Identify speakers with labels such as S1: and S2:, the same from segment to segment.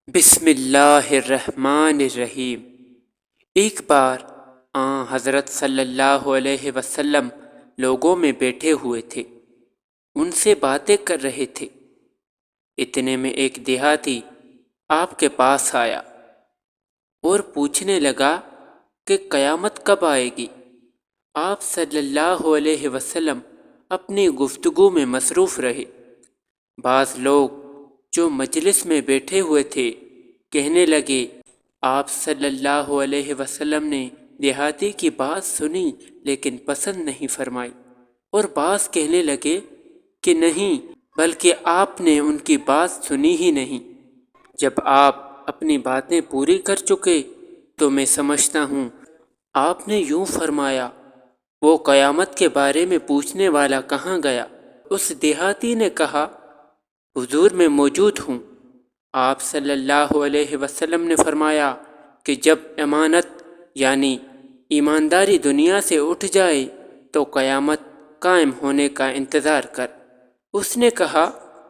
S1: بسم اللہ الرحمن الرحیم۔ ایک بار حضرت صلی اللہ علیہ وسلم لوگوں میں بیٹھے ہوئے تھے، ان سے باتیں کر رہے تھے۔ اتنے میں ایک دیہاتی آپ کے پاس آیا اور پوچھنے لگا کہ قیامت کب آئے گی؟ آپ صلی اللہ علیہ وسلم اپنی گفتگو میں مصروف رہے۔ بعض لوگ جو مجلس میں بیٹھے ہوئے تھے کہنے لگے، آپ صلی اللہ علیہ وسلم نے دیہاتی کی بات سنی لیکن پسند نہیں فرمائی، اور بعض کہنے لگے کہ نہیں، بلکہ آپ نے ان کی بات سنی ہی نہیں۔ جب آپ اپنی باتیں پوری کر چکے تو میں سمجھتا ہوں آپ نے یوں فرمایا، وہ قیامت کے بارے میں پوچھنے والا کہاں گیا؟ اس دیہاتی نے کہا، حضور میں موجود ہوں۔ آپ صلی اللہ علیہ وسلم نے فرمایا کہ جب امانت یعنی ایمانداری دنیا سے اٹھ جائے تو قیامت قائم ہونے کا انتظار کر۔ اس نے کہا،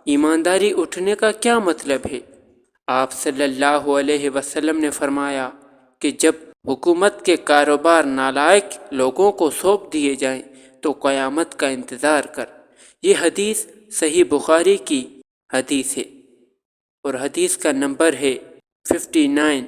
S1: ایمانداری اٹھنے کا کیا مطلب ہے؟ آپ صلی اللہ علیہ وسلم نے فرمایا کہ جب حکومت کے کاروبار نالائق لوگوں کو سونپ دیے جائیں تو قیامت کا انتظار کر۔ یہ حدیث صحیح بخاری کی حدیث ہے اور حدیث کا نمبر ہے 59۔